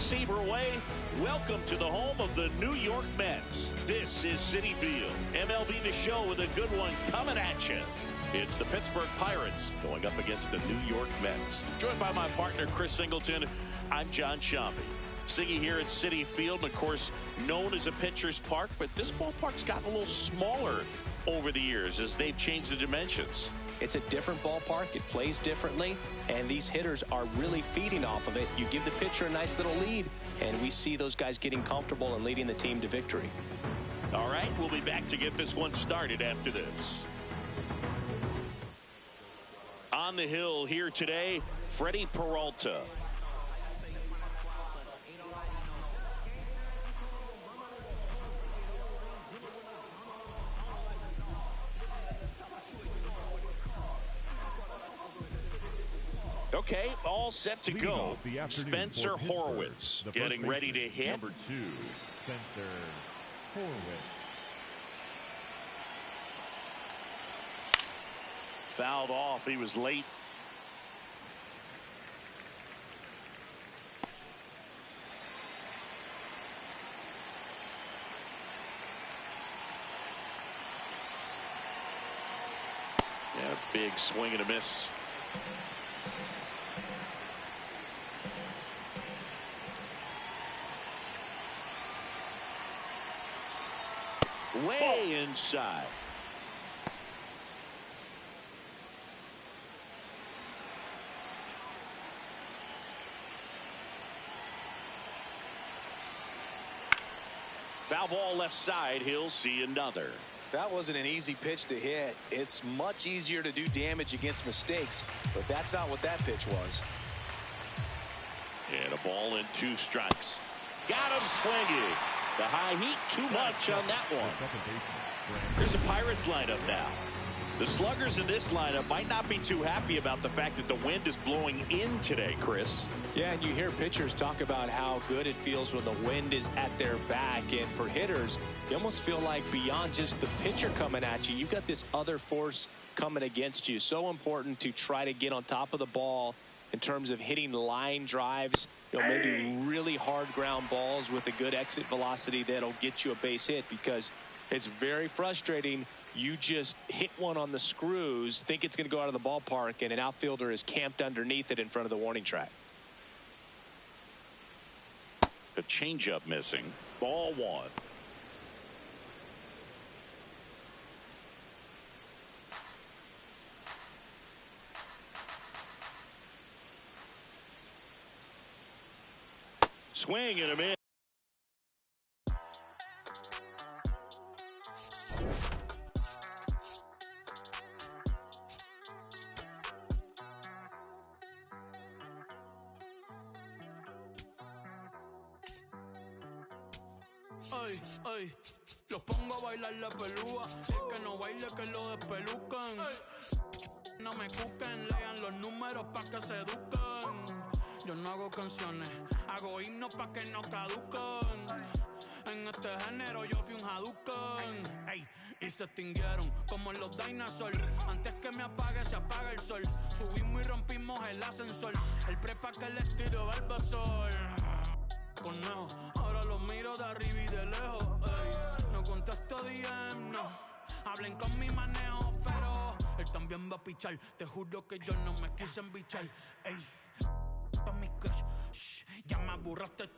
receiver away. Welcome to the home of the New York Mets. This is Citi Field. MLB The Show with a good one coming at you. It's the Pittsburgh Pirates going up against the New York Mets. Joined by my partner, Chris Singleton. I'm John Sciambi. Siggy here at Citi Field, and of course, known as a pitcher's park, but this ballpark's gotten a little smaller over the years as they've changed the dimensions. It's a different ballpark. It plays differently, and these hitters are really feeding off of it. You give the pitcher a nice little lead, and we see those guys getting comfortable and leading the team to victory. All right, we'll be back to get this one started after this. On the hill here today, Freddie Peralta. Okay, all set to go. Spencer Horwitz getting ready to hit. Number 2, Spencer Horwitz. Fouled off. He was late. Yeah, big swing and a miss. Way inside. Foul ball left side. He'll see another. That wasn't an easy pitch to hit. It's much easier to do damage against mistakes, but that's not what that pitch was. And a ball and 2 strikes. Got him swinging. The high heat, too much on that one. Here's the Pirates lineup now. The sluggers in this lineup might not be too happy about the fact that the wind is blowing in today, Chris. Yeah, and you hear pitchers talk about how good it feels when the wind is at their back. And for hitters, you almost feel like beyond just the pitcher coming at you, you've got this other force coming against you. So important to try to get on top of the ball in terms of hitting line drives, maybe really hard ground balls with a good exit velocity that'll get you a base hit, because it's very frustrating. You just hit one on the screws, think it's going to go out of the ballpark, and an outfielder is camped underneath it in front of the warning track. A changeup missing. Ball 1. Swing and a miss. Ay, ay, los pongo a bailar la pelúa. El que no baile que lo despelucan. No me cuquen, lean los números pa' que se eduquen. Yo no hago canciones, hago himnos pa' que no caduquen. En este género yo fui un Hadouken. Ey, y se extinguieron como en los dinosaurs. Antes que me apague, se apaga el sol. Subimos y rompimos el ascensor. El prepa que les tiro Barbasol. Conejo, ahora los miro de arriba y de lejos. Ey, no contesto DM, no. Hablen con mi manejo, pero él también va a pichar. Te juro que yo no me quise embichar. Ey, pa' mi crush, shh, ya me aburraste.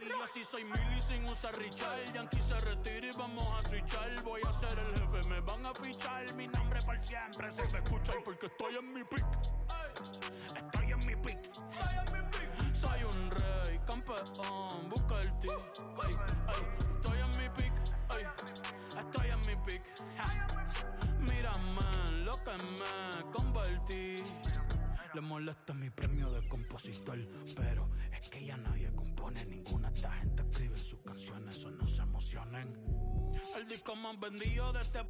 Y así soy Milly sin usar Richard. Yankee se retira y vamos a switchar. Voy a ser el jefe, me van a fichar. Mi nombre por siempre se va a escuchar porque estoy en mi pick. Estoy en mi pick. Soy un rey, campeón, busca el ti. Ay, ay, estoy en mi pick. Ay, estoy en mi pick. Mírame en lo que me convertí. Le molesta mi premio de compositor, pero es que ya nadie compone. Ninguna de esta gente escribe sus canciones, o no se emocionen. El disco más vendido de este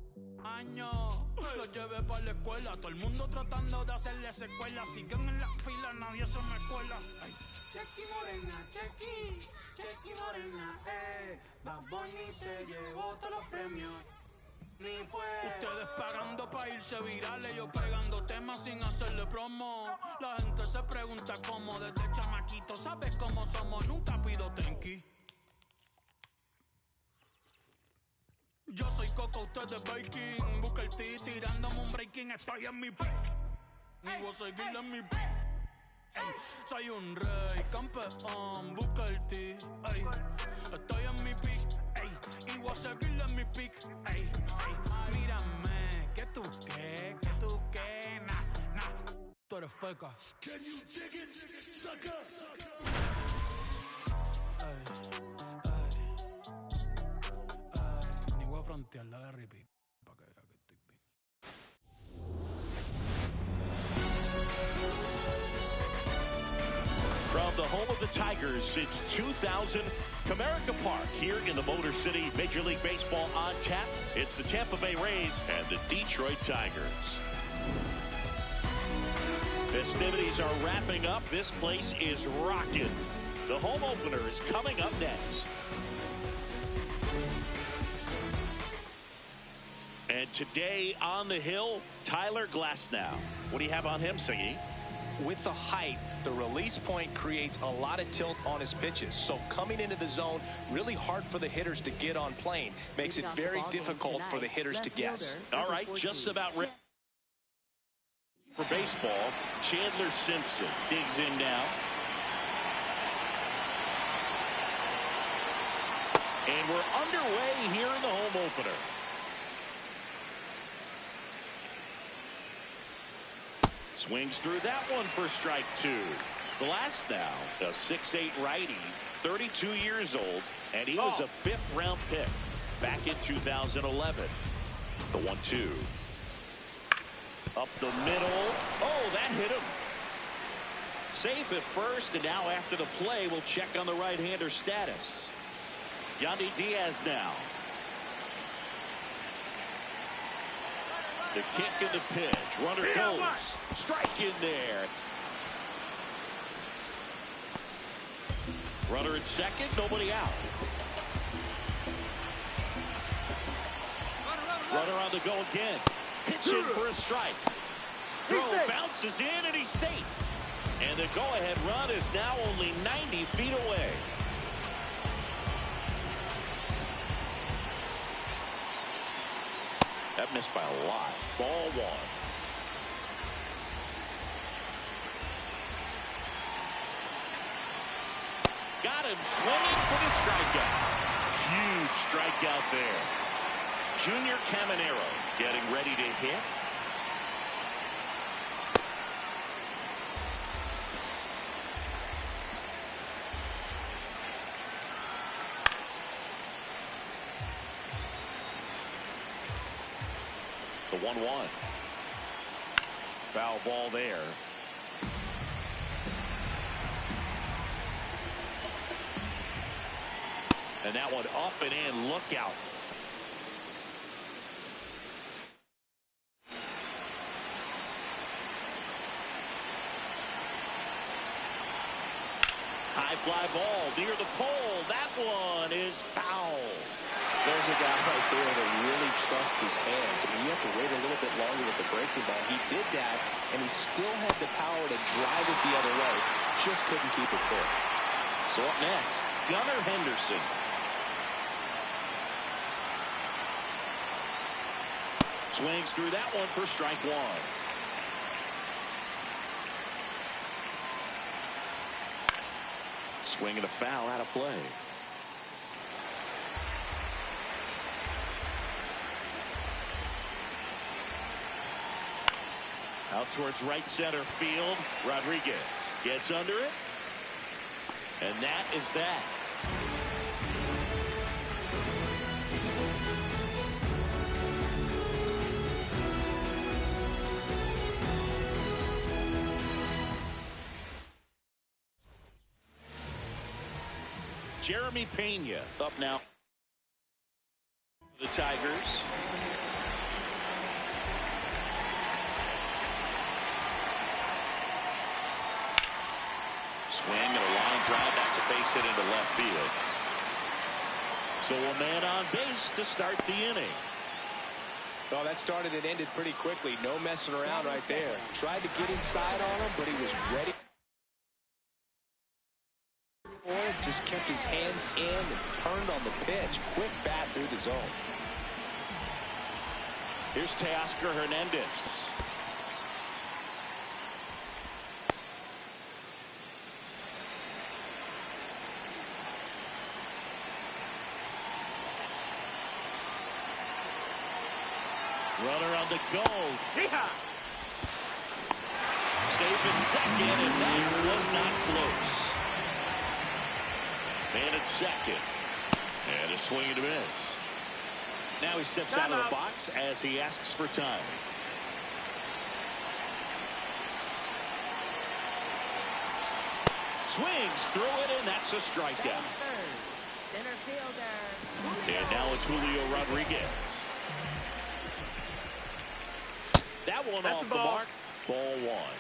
año lo llevé para la escuela. Todo el mundo tratando de hacerle secuela. Siguen en la fila, nadie se me cuela. Ay. Chequi morena, chequi morena, Bad Bunny se llevó todos los premios. Ustedes pagando pa' irse virales, yo pegando temas sin hacerle promo. La gente se pregunta cómo, desde chamaquito, ¿sabes cómo somos? Nunca pido tenki. Yo soy Coco, ustedes baking. Busca el T tirándome un breaking, estoy en mi peak. Y voy a seguir en mi peak. Ey, soy un rey, campeón, busca el T. Ey, estoy en mi peak. Ey, y voy a seguir en mi peak. Ey, ey, mírame, que tú qué, nah. Tú eres feca. Can you dig it, sucker? Ni voy a frontear, dale repeat. Pa' que vea que estoy bien. From the home of the Tigers since 2000, Comerica Park here in the Motor City. Major League Baseball on tap. It's the Tampa Bay Rays and the Detroit Tigers. Festivities are wrapping up. This place is rocking. The home opener is coming up next. And today on the hill, Tyler Glasnow. What do you have on him, Siggy? With the height, the release point creates a lot of tilt on his pitches. So coming into the zone, really hard for the hitters to get on plane. Makes it very difficult for the hitters to guess. All right, just about ready for baseball. Chandler Simpson digs in now. And we're underway here in the home opener. Swings through that one for strike two. Glasnow, a 6'8" righty, 32 years old, and he was a fifth-round pick back in 2011. The 1-2. Up the middle. Oh, that hit him. Safe at first, and now after the play, we'll check on the right-hander status. Yandy Diaz now. The kick and the pitch. Runner goes. Strike in there. Runner at second. Nobody out. Runner on the go again. Pitch in for a strike. Throw bounces in and he's safe. And the go-ahead run is now only 90 feet away. That missed by a lot. Ball one. Got him swinging for the strikeout. Huge strikeout there. Junior Caminero getting ready to hit. The 1-1. Foul ball there. And that one up and in. Look out. High fly ball near the pole. That one is foul. There's a guy right there that really trusts his hands. I mean, you have to wait a little bit longer with the breaking ball. He did that, and he still had the power to drive it the other way. Just couldn't keep it clear. So up next, Gunnar Henderson. Swings through that one for strike one. Swing and a foul out of play. Out towards right center field. Rodriguez gets under it. And that is that. Jeremy Pena up now. The Tigers. Swing and a line drive. That's a base hit into left field. So a man on base to start the inning. Oh, that started and ended pretty quickly. No messing around right there. Tried to get inside on him, but he was ready. Just kept his hands in and turned on the pitch. Quick bat through the zone. Here's Teoscar Hernandez. Runner on the goal. Yeehaw! Safe in second, and that was not close. Man at second. And a swing and a miss. Now he steps out of the box as he asks for time. Swings through it, and that's a strikeout. Center fielder. And now it's Julio Rodriguez. That one off the mark. Ball one.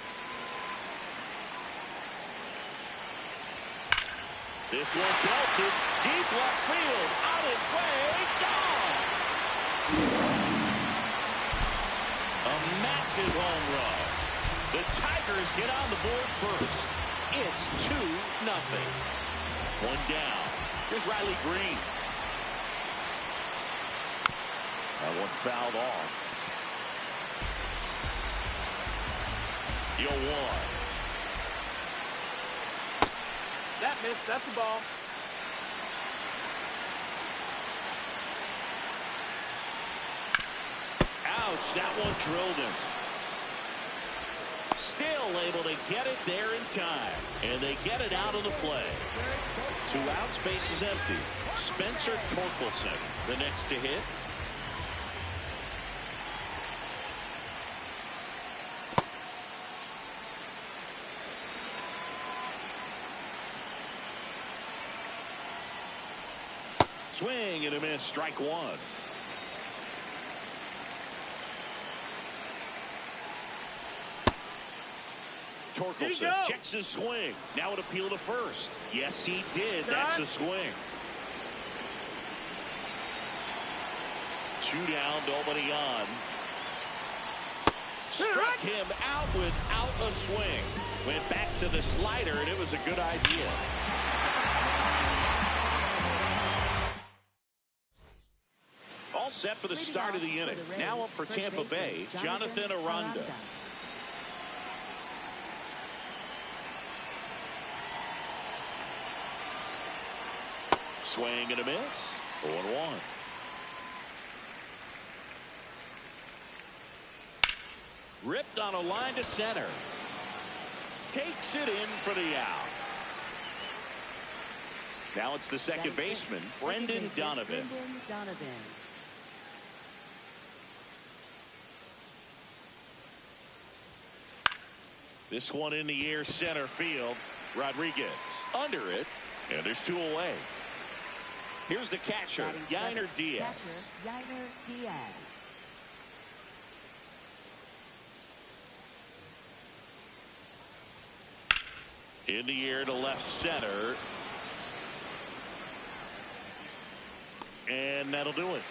This one belted deep left field. On its way. Gone. A massive home run. The Tigers get on the board first. It's 2-0. One down. Here's Riley Green. That one fouled off. You'll one. That missed. That's the ball. Ouch, that one drilled him. Still able to get it there in time. And they get it out of the play. 2 outs, base is empty. Spencer Torkelson, the next to hit. Swing and a miss, strike one. Torkelson checks his swing. Now it appeal to first. Yes, he did. That's a swing. 2 down, nobody on. Struck him out without a swing. Went back to the slider, and it was a good idea. All set for the start of the inning. Now up for Tampa Bay, Jonathan Aranda. Swing and a miss. 0-1. Ripped on a line to center. Takes it in for the out. Now it's the second baseman, Brendan Donovan. This one in the air, center field. Rodriguez under it, and there's 2 away. Here's the catcher, Yainer Diaz. In the air to left center. And that'll do it.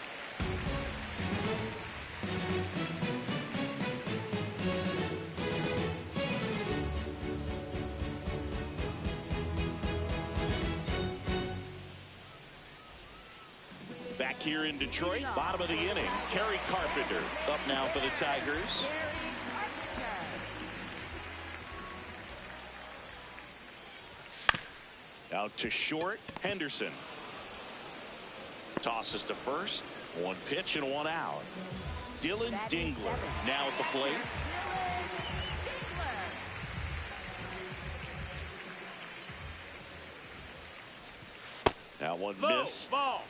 Back here in Detroit, bottom of the inning, Kerry Carpenter up now for the Tigers. Out to short, Henderson. Tosses to first, 1 pitch and 1 out. Dylan Dingler now at the plate. That one missed. Ball.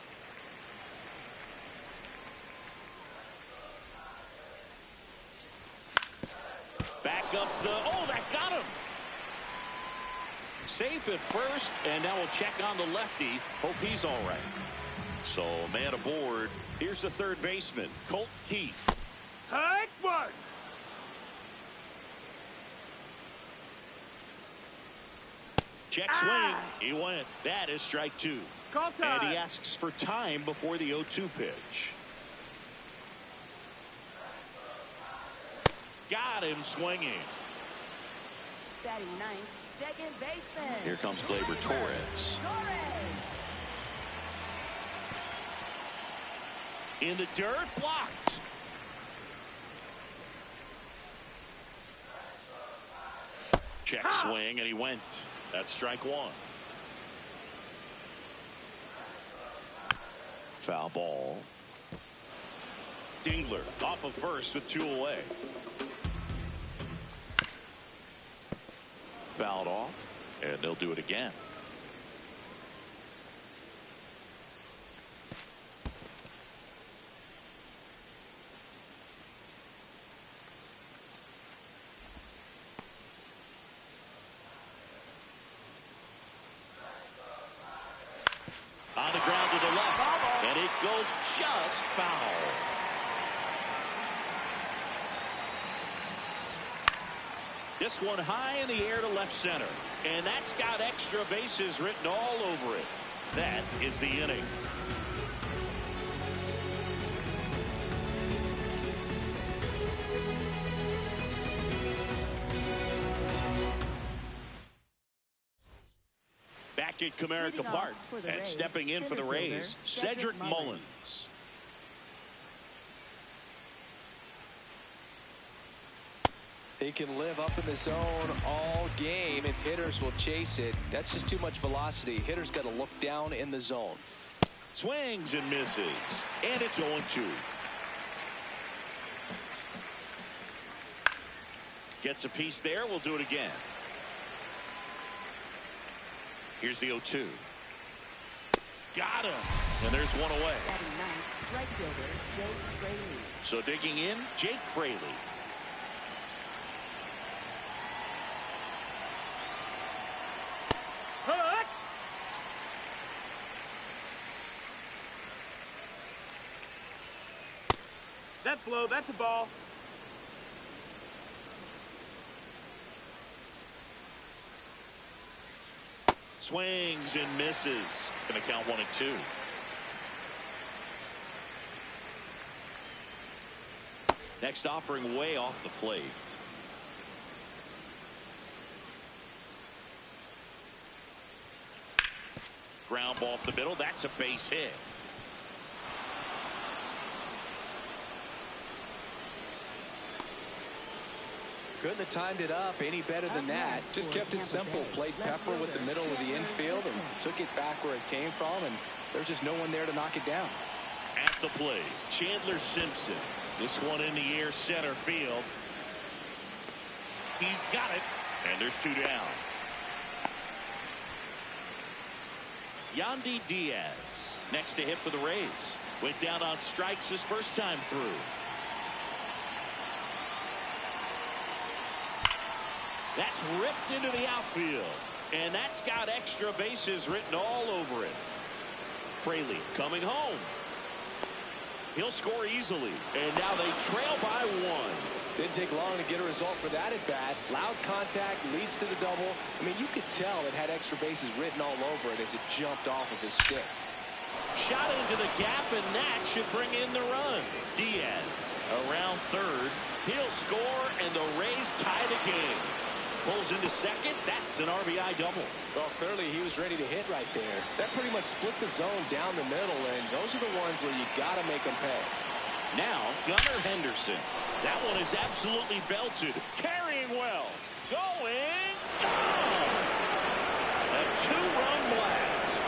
Back up the, oh, that got him. Safe at first, and now we'll check on the lefty. Hope he's all right. So, man aboard. Here's the third baseman, Colt Keith. Hard work. Check swing. He went. That is strike 2. Call time. And he asks for time before the 0-2 pitch. got him swinging. Batting ninth, second baseman. Here comes Gleyber Torres. In the dirt, blocked. Check swing, and he went. That's strike one. Foul ball. Dingler off of first with 2 away. Fouled off, and they'll do it again. On the ground to the left, and it goes just foul. This one high in the air to left center, and that's got extra bases written all over it. That is the inning. Back at Comerica Park and stepping in for the Rays, Cedric Mullins. He can live up in the zone all game if hitters will chase it. That's just too much velocity. Hitters got to look down in the zone. Swings and misses, and it's 0-2. Gets a piece there. We'll do it again. Here's the 0-2. Got him. And there's one away. Right fielder, Jake Fraley. So digging in, Jake Fraley. Hut! That's low. That's a ball. Swings and misses. Going to count 1-2. Next offering way off the plate. Ground ball up the middle. That's a base hit. Couldn't have timed it up any better than that. Just kept it simple. Played pepper with the middle of the infield and took it back where it came from, and there's just no one there to knock it down. At the plate, Chandler Simpson. This one in the air, center field. He's got it, and there's 2 down. Yandy Diaz next to hit for the Rays. Went down on strikes his first time through. That's ripped into the outfield, and that's got extra bases written all over it. Fraley coming home. He'll score easily, and now they trail by 1. Didn't take long to get a result for that at bat. Loud contact leads to the double. I mean, you could tell it had extra bases written all over it as it jumped off of his stick. Shot into the gap, and that should bring in the run. Diaz around third. He'll score, and the Rays tie the game. Pulls into second. That's an RBI double. Well, clearly he was ready to hit right there. That pretty much split the zone down the middle, and those are the ones where you got to make them pay. Now, Gunnar Henderson. That one is absolutely belted. Carrying well. Going. Gone. A 2-run blast.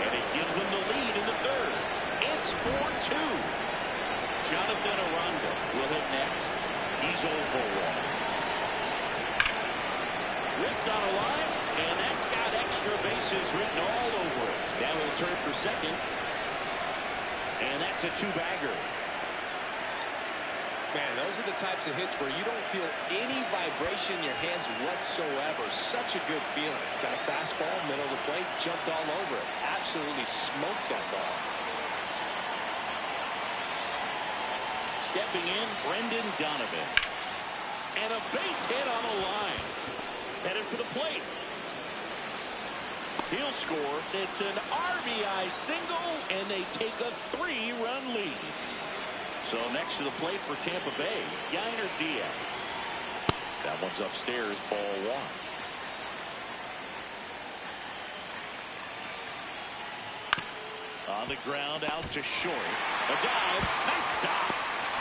And it gives them the lead in the third. It's 4-2. Jonathan Aranda will hit next. He's 0 for 1. Ripped on a line, and that's got extra bases written all over it. Now he'll turn for second. And that's a 2-bagger. Man, those are the types of hits where you don't feel any vibration in your hands whatsoever. Such a good feeling. Got a fastball, middle of the plate, jumped all over it. Absolutely smoked that ball. Stepping in, Brendan Donovan. And a base hit on the line. Headed for the plate. He'll score. It's an RBI single, and they take a 3-run lead. So next to the plate for Tampa Bay, Yainer Diaz. That one's upstairs, ball one. On the ground, out to short. A dive, nice stop.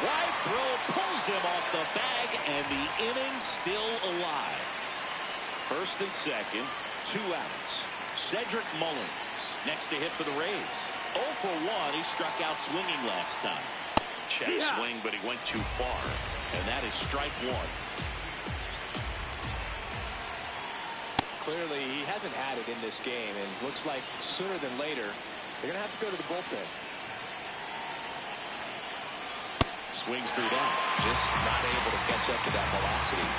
Wide throw pulls him off the bag, and the inning still alive. First and second, 2 outs. Cedric Mullins next to hit for the Rays. 0 for 1. He struck out swinging last time. Check swing, but he went too far. And that is strike 1. Clearly, he hasn't had it in this game, and looks like sooner than later, they're going to have to go to the bullpen. Swings through that. Just not able to catch up to that velocity.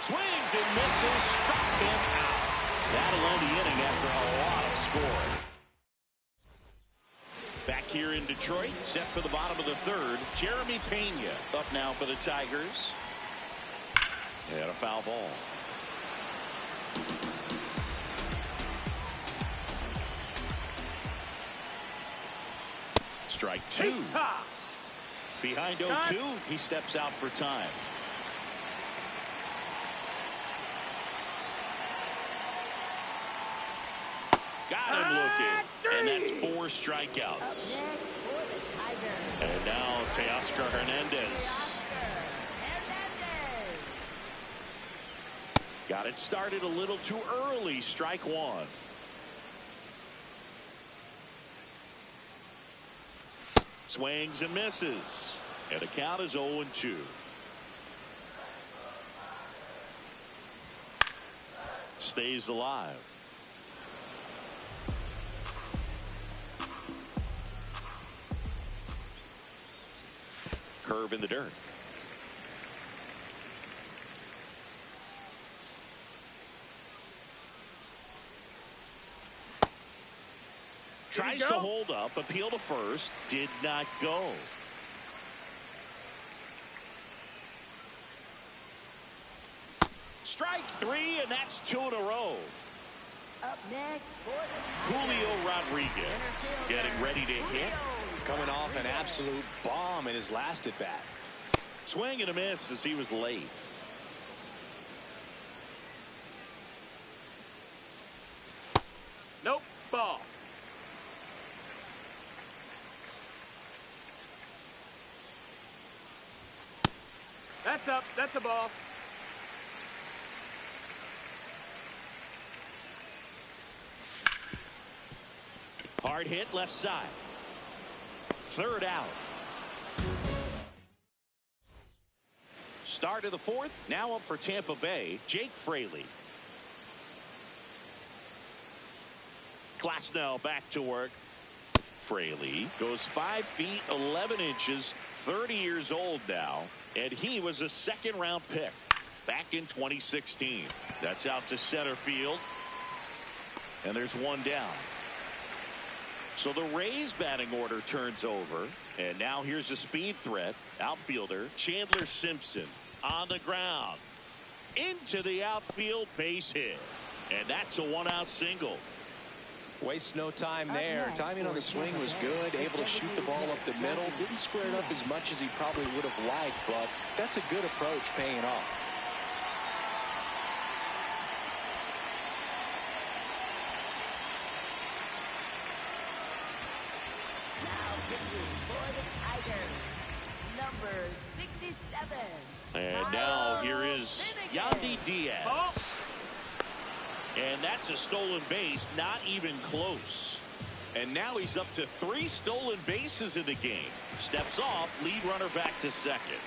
Swings and misses, struck him out. That'll end the inning after a lot of scoring. Back here in Detroit, set for the bottom of the third. Jeremy Pena up now for the Tigers. And a foul ball. Strike 2. Behind 0-2, he steps out for time. Got him looking. And that's 4 strikeouts. And now Teoscar Hernandez. Got it started a little too early. Strike 1. Swings and misses. And the count is 0-2. Stays alive. Curve in the dirt. Tries to hold up, appeal to first, did not go. Strike 3, and that's 2 in a row. Up next for the Julio Rodriguez getting ready to hit. Coming off an absolute bomb in his last at bat. Swing and a miss as he was late. Nope, ball. That's up. That's a ball. Hard hit left side. Third out. Start of the fourth. Now up for Tampa Bay, Jake Fraley. Glasnow back to work. Fraley goes 5 feet 11 inches, 30 years old now, and he was a 2nd-round pick back in 2016. That's out to center field, and there's one down. So the Rays batting order turns over, and now here's a speed threat. Outfielder Chandler Simpson on the ground. Into the outfield, base hit. And that's a 1-out single. Wastes no time there. Timing on the swing was good. Able to shoot the ball up the middle. Didn't square it up as much as he probably would have liked, but that's a good approach paying off. for the Tigers, number 67. And now here is Yandy Diaz. And that's a stolen base, not even close. And now he's up to 3 stolen bases in the game. Steps off, lead runner back to second.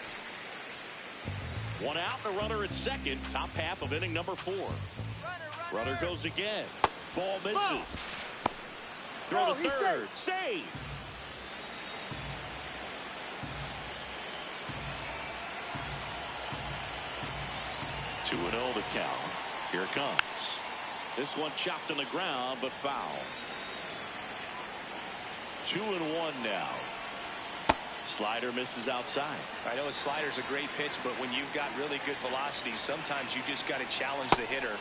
1 out, and a runner at second, top half of inning number 4. Runner goes again. Ball misses. Throw to third. Save. 2-0 to count. Here it comes. This one chopped on the ground, but foul. 2-1 now. Slider misses outside. I know a slider's a great pitch, but when you've got really good velocity, sometimes you just got to challenge the hitter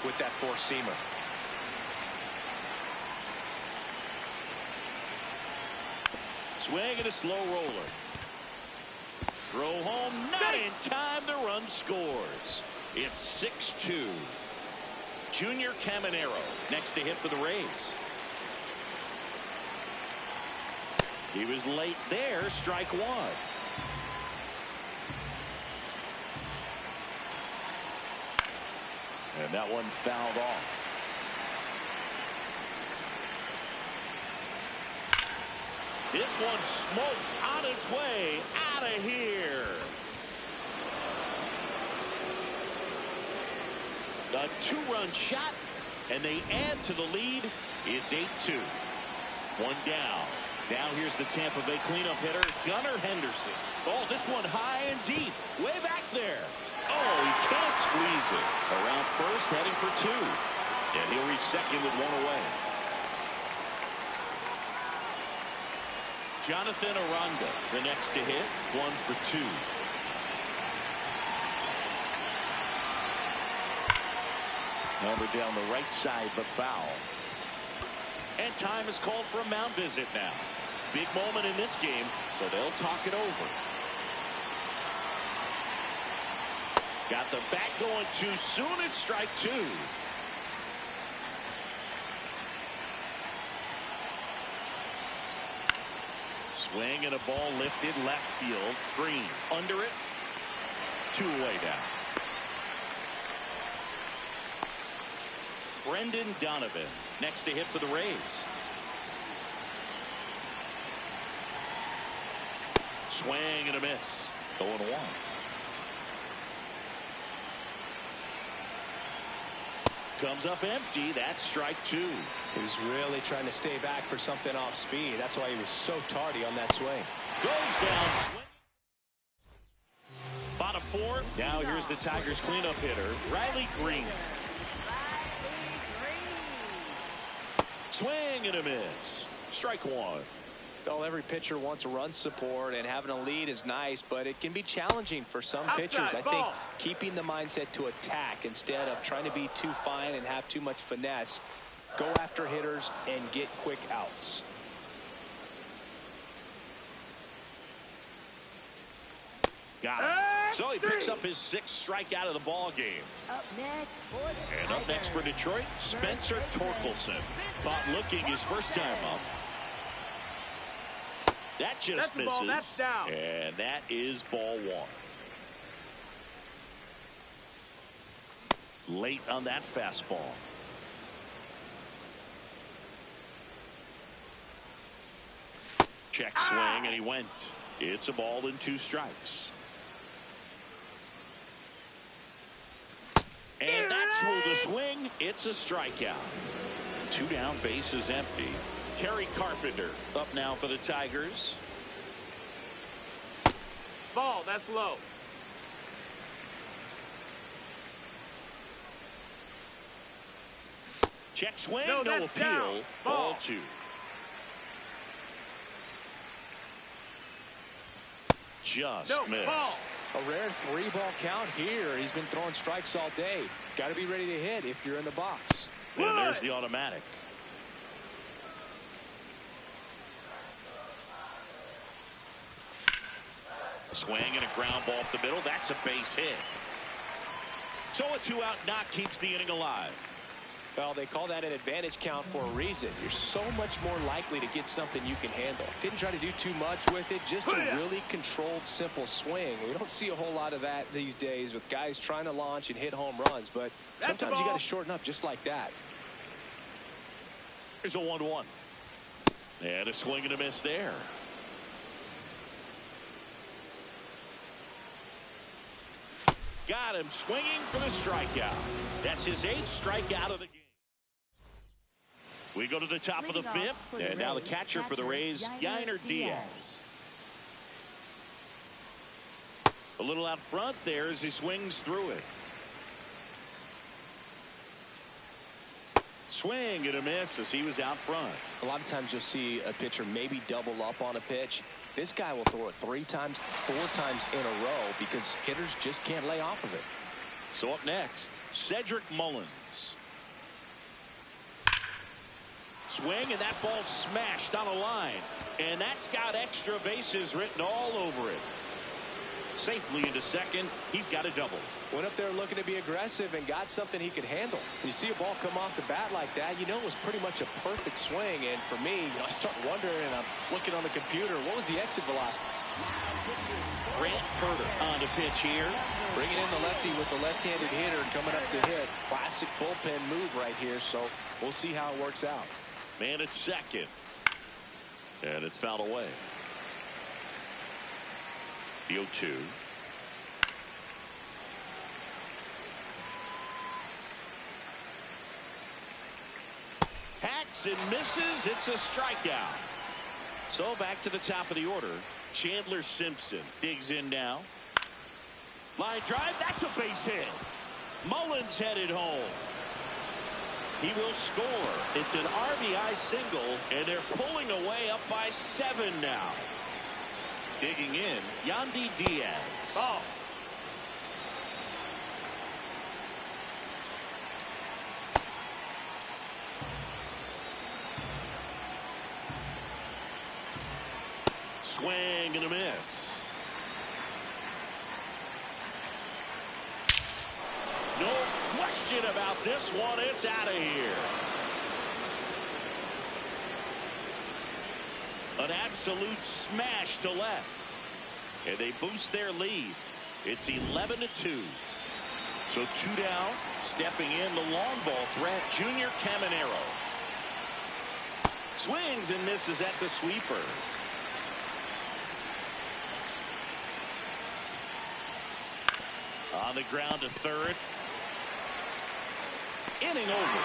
with that 4-seamer. Swing and a slow roller. Throw home, not in time. The run scores. It's 6-2. Junior Caminero next to hit for the Rays. He was late there. Strike one. And that one fouled off. This one smoked on its way out of here. A two-run shot, and they add to the lead. It's 8-2. One down. Now here's the Tampa Bay cleanup hitter, Gunnar Henderson. Oh, this one high and deep. Way back there. Oh, he can't squeeze it. Around first, heading for two. And he'll reach second with one away. Jonathan Aranda, the next to hit, 1 for 2. Number down the right side, but foul. And time is called for a mound visit now. Big moment in this game, so they'll talk it over. Got the bat going too soon. It's strike two. Swing and a ball lifted left field. Green under it. Two away down. Brendan Donovan next to hit for the Rays. Swing and a miss. 0-1. Comes up empty. That's strike two. He was really trying to stay back for something off speed. That's why he was so tardy on that swing. Goes down. Swing. Bottom four. Now here's the Tigers cleanup hitter, Riley Green. Swing and a miss. Strike one. Well, every pitcher wants run support, and having a lead is nice, but it can be challenging for some pitchers. I think keeping the mindset to attack instead of trying to be too fine and have too much finesse. Go after hitters and get quick outs. Got it. So he picks up his sixth strikeout of the ball game. Up next for the And up next for Detroit, Spencer Torkelson. Caught looking his first time up. That just misses. Ball, that's down. And that is ball one. Late on that fastball. Check swing, and he went. It's a ball and 2 strikes. And that's through the swing. It's a strikeout. 2 down, base is empty. Kerry Carpenter up now for the Tigers. Ball, that's low. Check swing, No, no that's appeal. down. Ball 2. Just missed. Ball. A rare 3-ball count here. He's been throwing strikes all day. Got to be ready to hit if you're in the box. And there's the automatic. Swing and a ground ball up the middle. That's a base hit. So a 2-out knock keeps the inning alive. Well, they call that an advantage count for a reason. You're so much more likely to get something you can handle. Didn't try to do too much with it. Just a really controlled, simple swing. We don't see a whole lot of that these days with guys trying to launch and hit home runs. But sometimes you got to shorten up just like that. Here's a 1-1. And a swing and a miss there. Got him swinging for the strikeout. That's his 8th strikeout of the game. We go to the top of the 5th. And now the catcher for the Rays, Yainer Diaz. A little out front there as he swings through it. Swing and a miss as he was out front. A lot of times you'll see a pitcher maybe double up on a pitch. This guy will throw it 3 times, 4 times in a row because hitters just can't lay off of it. So up next, Cedric Mullins. Swing, and that ball smashed on a line. And that's got extra bases written all over it. Safely into second. He's got a double. Went up there looking to be aggressive and got something he could handle. When you see a ball come off the bat like that, you know it was pretty much a perfect swing. And for me, I start wondering, and I'm looking on the computer, what was the exit velocity? Grant Herter on to pitch here. Bringing in the lefty with the left-handed hitter and coming up to hit. Classic bullpen move right here, so we'll see how it works out. Man at second. And it's fouled away. The 0-2. Hacks and misses. It's a strikeout. So back to the top of the order. Chandler Simpson digs in now. Line drive. That's a base hit. Mullins headed home. He will score. It's an RBI single, and they're pulling away up by 7 now. Digging in, Yandy Diaz. Ball. Swing and a miss. No question about this one. It's out of here. An absolute smash to left. And they boost their lead. It's 11-2. So 2 down. Stepping in the long ball threat, Junior Caminero. Swings and misses at the sweeper. On the ground to third. Inning over.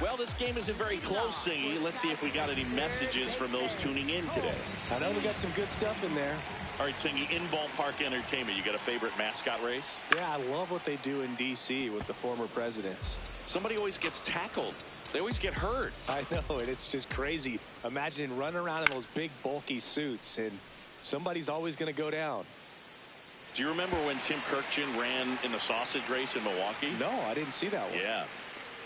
Well, this game isn't very close, Singy. Let's see if we got any messages from those tuning in today. I know we got some good stuff in there. All right, Singy, in ballpark entertainment, you got a favorite mascot race? Yeah, I love what they do in D.C. with the former presidents. Somebody always gets tackled. They always get hurt. I know, and it's just crazy. Imagine running around in those big, bulky suits, and somebody's always going to go down. Do you remember when Tim Kirkjian ran in the sausage race in Milwaukee? No, I didn't see that one. Yeah.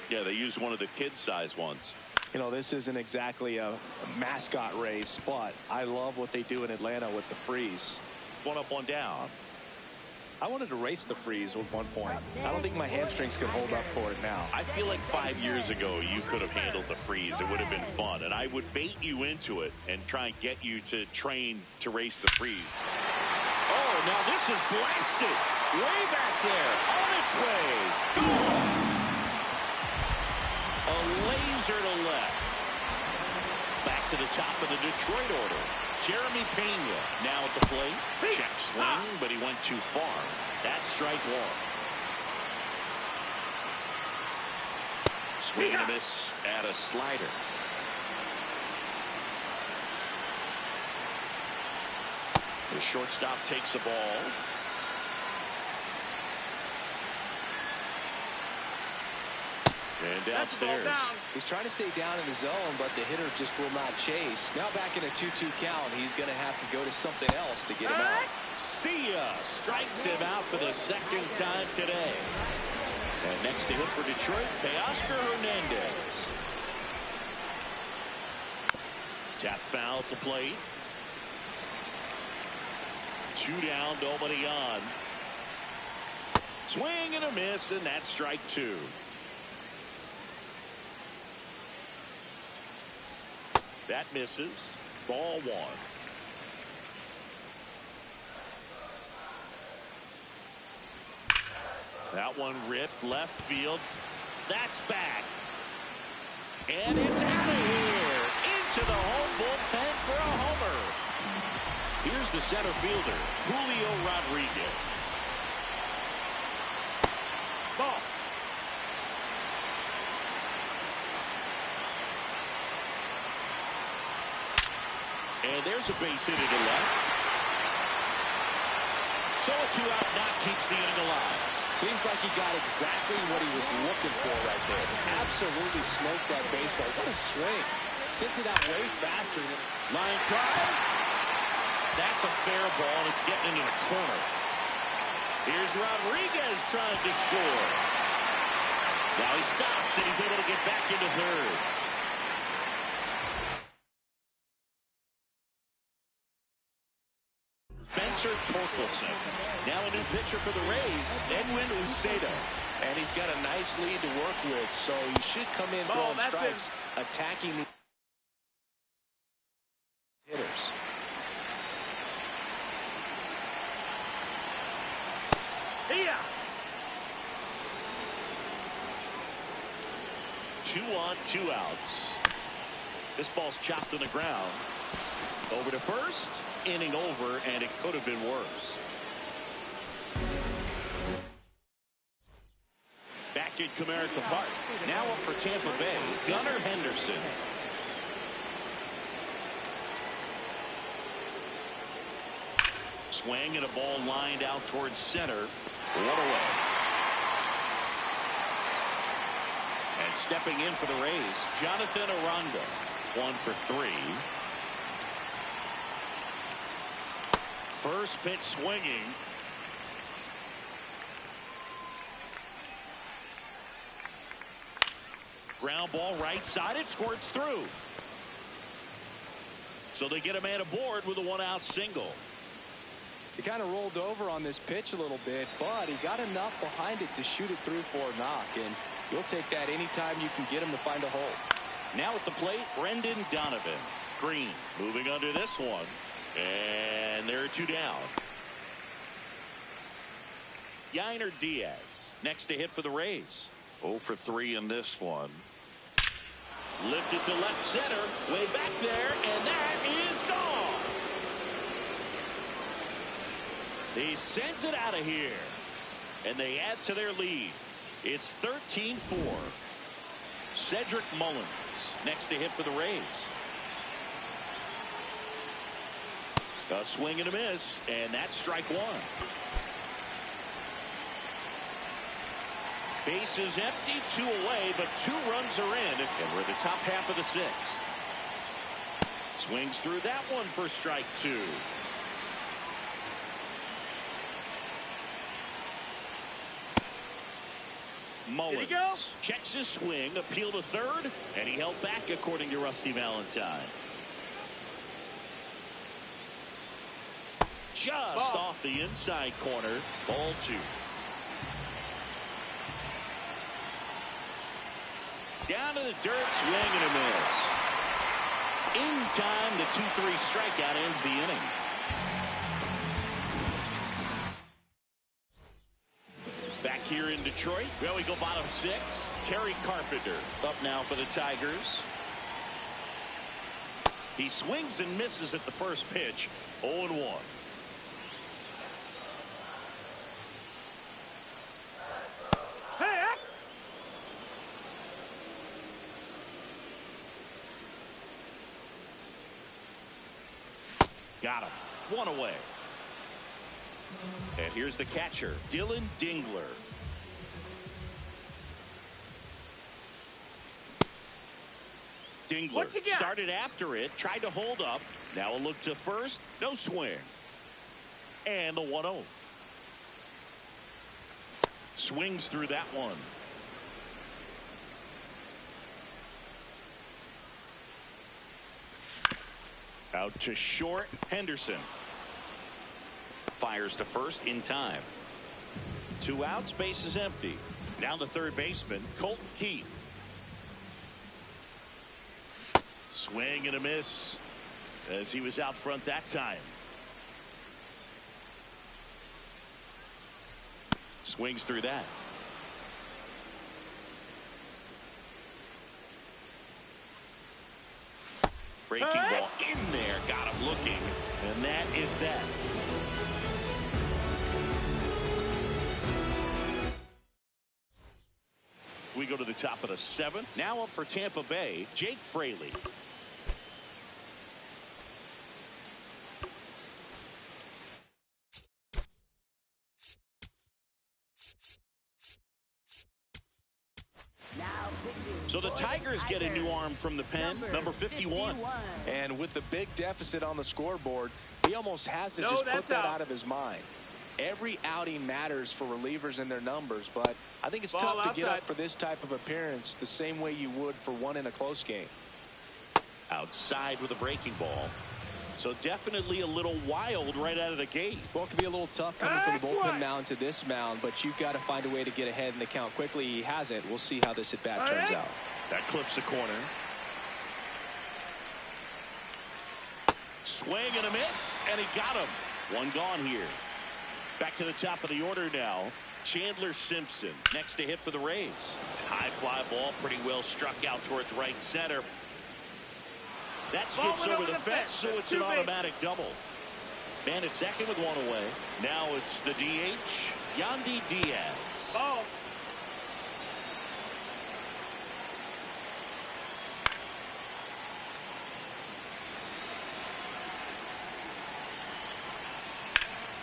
Yeah, they used one of the kid-size ones. You know, this isn't exactly a mascot race, but I love what they do in Atlanta with the freeze. 1 up, 1 down. I wanted to race the freeze at one point. I don't think my hamstrings could hold up for it now. I feel like 5 years ago you could have handled the freeze. It would have been fun, and I would bait you into it and try and get you to train to race the freeze. Oh, now this is blasted. Way back there. On its way. Gone. A laser to left. Back to the top of the Detroit order. Jeremy Pena now at the plate. Check swing, but he went too far. That's strike 1. Swing and a miss at a slider. The shortstop takes a ball. And downstairs. He's trying to stay down in the zone, but the hitter just will not chase. Now back in a 2-2 count, he's going to have to go to something else to get him out. See ya! Strikes him out for the 2nd time today. And next to hit for Detroit, Teoscar Hernandez. Tap foul at the plate. 2 down, nobody on. Swing and a miss, and that's strike 2. That misses. Ball 1. That one ripped left field. That's back. And it's out of here. Into the home bullpen for a homer. Here's the center fielder, Julio Rodriguez. Ball. And there's a base hit to the left. So a 2-out knock keeps the inning alive. Seems like he got exactly what he was looking for right there. Absolutely smoked that baseball. What a swing. Sent it out way faster. Line drive. That's a fair ball, and it's getting into the corner. Here's Rodriguez trying to score. Now he stops, and he's able to get back into third. Spencer Torkelson. Now a new pitcher for the Rays, Edwin Ucedo. And he's got a nice lead to work with, so he should come in throwing strikes, attacking the hitters. Here. 2 on, 2 outs. This ball's chopped on the ground. Over to first. Inning over, and it could have been worse. Back at Comerica Park. Now up for Tampa Bay, Gunnar Henderson. Swing and a ball lined out towards center. One away. And stepping in for the Rays, Jonathan Aranda. 1 for 3. First pitch swinging. Ground ball right side. It squirts through. So they get a man aboard with a 1-out single. He kind of rolled over on this pitch a little bit, but he got enough behind it to shoot it through for a knock. And you'll take that anytime you can get him to find a hole. Now at the plate, Brendan Donovan. Green moving under this one. And there are 2 down. Yainer Diaz next to hit for the Rays. 0 for 3 in this one. Lifted to left center. Way back there. And that is gone. He sends it out of here. And they add to their lead. It's 13-4. Cedric Mullins next to hit for the Rays. A swing and a miss, and that's strike 1. Bases empty, 2 away, but 2 runs are in, and we're in the top half of the 6th. Swings through that one for strike 2. Mullins checks his swing, appeal to third, and he held back according to Rusty Valentine. Just off the inside corner. Ball 2. Down to the dirt, swing and a miss. In time, the 2-3 strikeout ends the inning. Back here in Detroit, well, we go bottom 6. Kerry Carpenter up now for the Tigers. He swings and misses at the first pitch. 0-1. Got him. 1 away. And here's the catcher, Dylan Dingler. Dingler started after it, tried to hold up. Now a look to first. No swing. And the 1-0. Swings through that one. Out to short, Henderson. Fires to first in time. 2 outs, base is empty. Down to third baseman, Colton Keith. Swing and a miss as he was out front that time. Swings through that. Breaking ball in there, got him looking, and that is that. We go to the top of the 7th. Now up for Tampa Bay, Jake Fraley. So the Tigers get a new arm from the pen, number 51. And with the big deficit on the scoreboard, he almost has to just put that out of his mind. Every outing matters for relievers and their numbers, but I think it's tough to get up for this type of appearance the same way you would for one in a close game. Outside with a breaking ball. So definitely a little wild right out of the gate. Well, it can be a little tough coming from the bullpen mound to this mound, but you've got to find a way to get ahead in the count quickly. He hasn't. We'll see how this at-bat turns out. That clips the corner. Swing and a miss, and he got him. One gone here. Back to the top of the order now. Chandler Simpson next to hit for the Rays. High fly ball, pretty well struck out towards right center. That skips over the fence, so it's an automatic double. Man at second with one away. Now it's the DH, Yandy Diaz. Ball.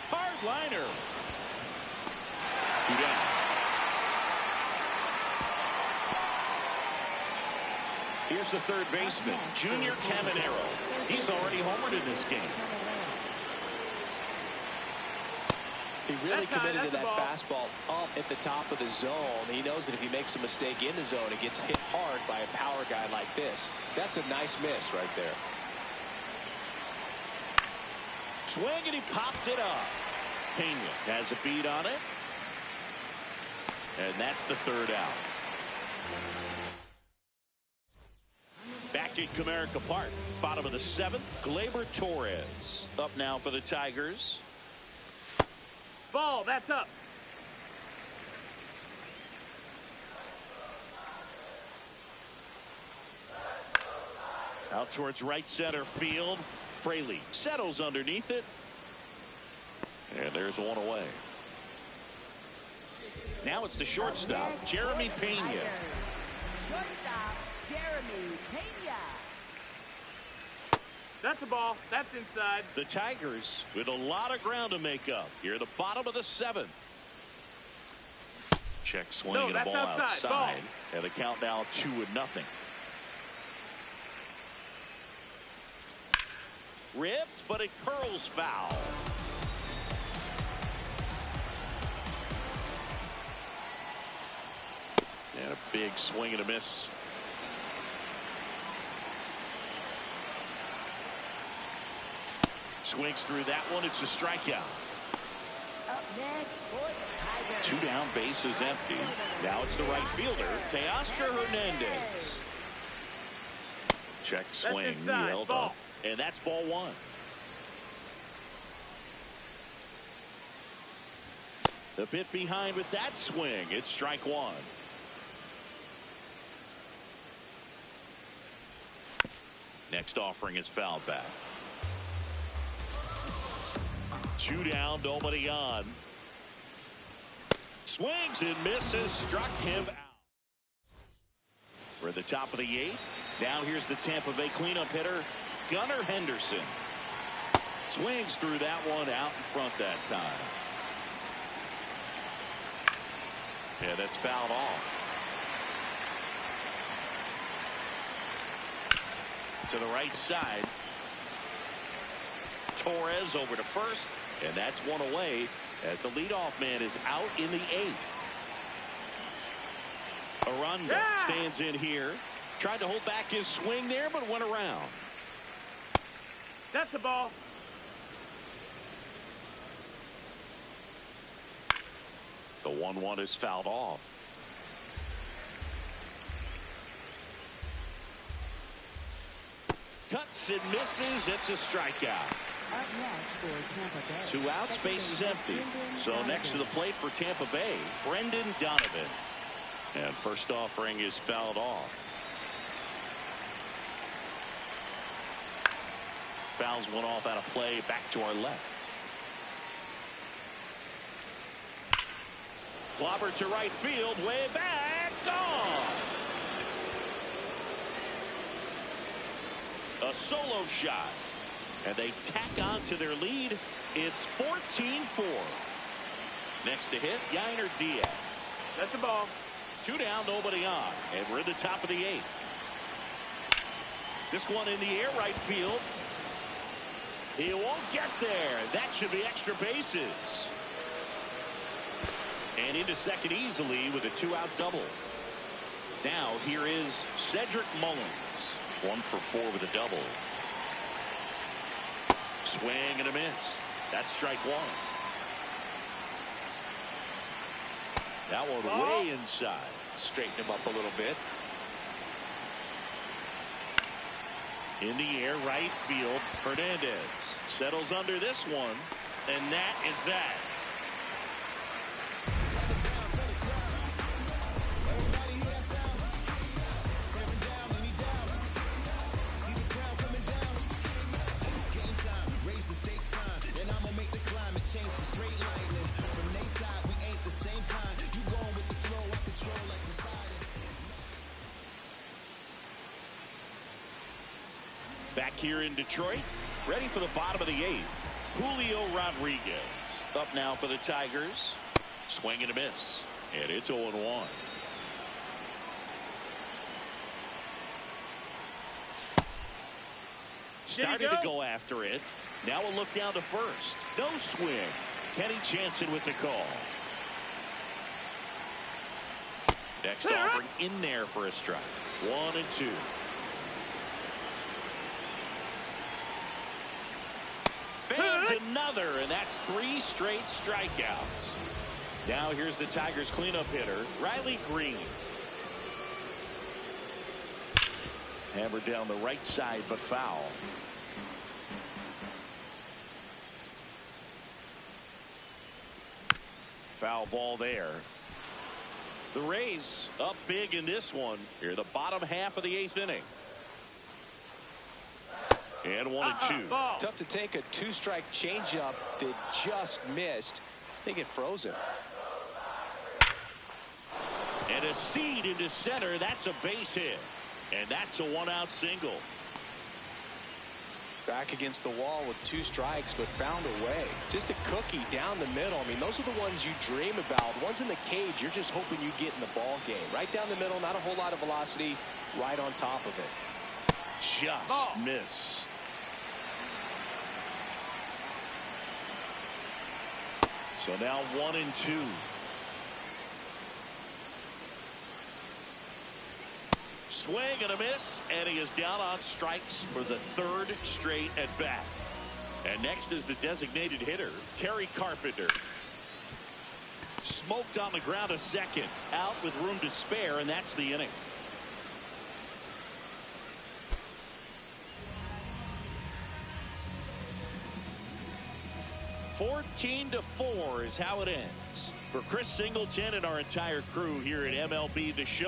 Hard liner. 2 down. Here's the third baseman, Junior Caminero. He's already homered in this game. He really committed to that fastball up at the top of the zone. He knows that if he makes a mistake in the zone, it gets hit hard by a power guy like this. That's a nice miss right there. Swing, and he popped it up. Pena has a beat on it. And that's the third out. Back at Comerica Park, bottom of the 7th, Gleyber Torres up now for the Tigers. Ball, that's up. Out towards right center field. Fraley settles underneath it. And there's one away. Now it's the shortstop, Jeremy Pena. Shortstop, Jeremy Pena. That's a ball. That's inside. The Tigers with a lot of ground to make up. Here at the bottom of the 7th. Check swing and a ball outside. Ball. And the count now 2-0. Ripped, but it curls foul. And a big swing and a miss. Swings through that one. It's a strikeout. Up next for the Tigers. 2 down, bases empty. Now it's the right fielder, Teoscar Hernandez. Check swing, he held up, and that's ball 1. The bit behind with that swing. It's strike 1. Next offering is fouled back. 2 down, nobody on. Swings and misses, struck him out. We're at the top of the 8th. Now here's the Tampa Bay cleanup hitter, Gunnar Henderson. Swings through that one out in front that time. Yeah, that's fouled off. To the right side. Torres over to first, and that's one away as the leadoff man is out in the 8th. Aranda stands in here. Tried to hold back his swing there, but went around. That's a ball. The 1-1 is fouled off. Cuts and misses. It's a strikeout. Up next for Tampa Bay. 2 outs, base is empty. So next to the plate for Tampa Bay, Brendan Donovan. And first offering is fouled off. Fouls one off out of play, back to our left. Clobber to right field, way back, gone. A solo shot. And they tack on to their lead. It's 14-4. Next to hit, Yainer Diaz. That's a ball. Two down, nobody on. And we're in the top of the 8th. This one in the air right field. He won't get there. That should be extra bases. And into second easily with a 2-out double. Now here is Cedric Mullins. 1 for 4 with a double. Swing and a miss. That's strike 1. That one way inside. Straighten him up a little bit. In the air right field. Hernandez settles under this one. And that is that. Back here in Detroit, ready for the bottom of the 8th. Julio Rodriguez up now for the Tigers. Swing and a miss. And it's 0-1. Started to go after it. Now a look down to first. No swing. Kenny Jansen with the call. Next offering in there for a strike. 1-2. Fans another, and that's 3 straight strikeouts. Now here's the Tigers cleanup hitter, Riley Green. Hammered down the right side, but foul. Foul ball there. The Rays up big in this one. Here, the bottom half of the 8th inning. And 1-2. Tough to take a 2-strike changeup that just missed. I think it froze him. And a seed into center. That's a base hit. And that's a 1-out single. Back against the wall with 2 strikes, but found a way. Just a cookie down the middle. I mean, those are the ones you dream about. Ones in the cage, you're just hoping you get in the ball game. Right down the middle, not a whole lot of velocity, right on top of it. Just missed. So now 1-2. Swing and a miss, and he is down on strikes for the 3rd straight at bat. And next is the designated hitter, Kerry Carpenter. Smoked on the ground a second, out with room to spare, and that's the inning. (14-4) is how it ends. For Chris Singleton and our entire crew here at MLB The Show.